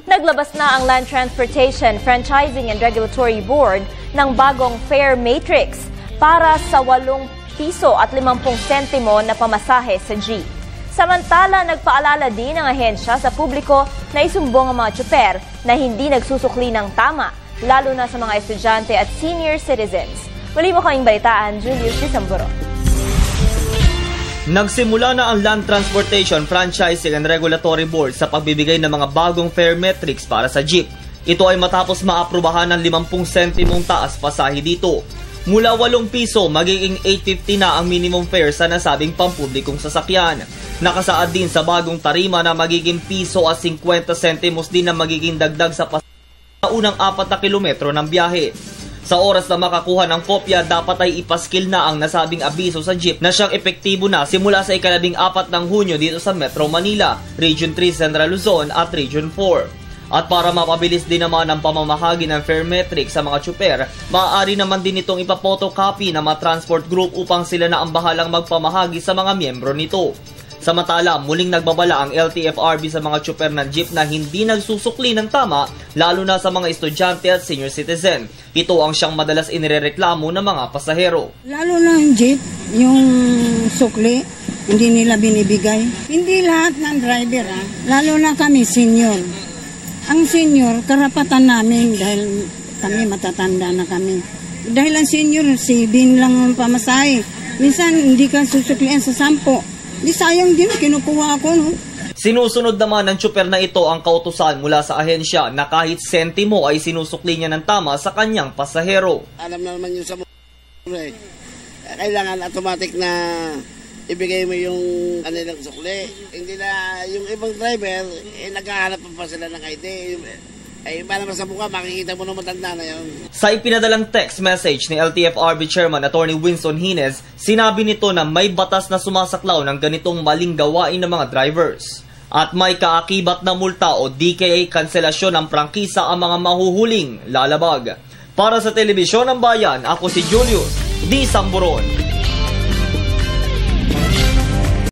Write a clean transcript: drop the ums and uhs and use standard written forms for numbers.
Naglabas na ang Land Transportation, Franchising and Regulatory Board ng bagong fare matrix para sa 8 piso at 50 sentimo na pamasahe sa jeep. Samantala, nagpaalala din ang ahensya sa publiko na isumbong ang mga tsuper na hindi nagsusukli ng tama, lalo na sa mga estudyante at senior citizens. Muli mo kaming balitaan, Julius Samboro. Nagsimula na ang Land Transportation, Franchising and Regulatory Board sa pagbibigay ng mga bagong fare metrics para sa jeep. Ito ay matapos maaprubahan ng 50 sentimong taas pasahe dito. Mula 8 piso, magiging 8.50 na ang minimum fare sa nasabing pampublikong sasakyan. Nakasaad din sa bagong tarima na magiging piso at 50 sentimos din na magiging dagdag sa pasahe sa unang 4 na kilometro ng biyahe. Sa oras na makakuha ng kopya, dapat ay ipaskil na ang nasabing abiso sa jeep na siyang epektibo na simula sa ika-14 ng Hunyo dito sa Metro Manila, Region 3 Central Luzon at Region 4. At para mapabilis din naman ang pamamahagi ng fare metric sa mga tsuper, maaari naman din itong ipapotocopy ng mga transport group upang sila na ang bahalang magpamahagi sa mga miyembro nito. Samantala, muling nagbabala ang LTFRB sa mga tsuper ng jeep na hindi nagsusukli ng tama, lalo na sa mga estudyante at senior citizen. Ito ang siyang madalas inirereklamo ng mga pasahero. Lalo na yung jeep, yung sukli, hindi nila binibigay. Hindi lahat ng driver, lalo na kami senior. Ang senior, karapatan namin dahil kami matatanda na kami. Dahil ang senior, 7 lang ang pamasahe. Minsan hindi ka susuklian sa 10. Di sayang din, kinukuha ako, no? Sinusunod naman ng tsuper na ito ang kautusan mula sa ahensya na kahit sentimo ay sinusukli niya ng tama sa kanyang pasahero. Alam na naman yun sa kailangan automatic na ibigay mo yung kanilang sukli. Hindi na yung ibang driver, naghahanap pa sila ng ID. Ay, iba naman sa mukha, makikita mo na matanda na yun. Sa ipinadalang text message ni LTFRB Chairman Attorney Winston Hines, sinabi nito na may batas na sumasaklaw ng ganitong maling gawain ng mga drivers. At may kaakibat na multa o DKA kanselasyon ng prangkisa ang mga mahuhuling lalabag. Para sa Telebisyon ng Bayan, ako si Julius D. Samburon.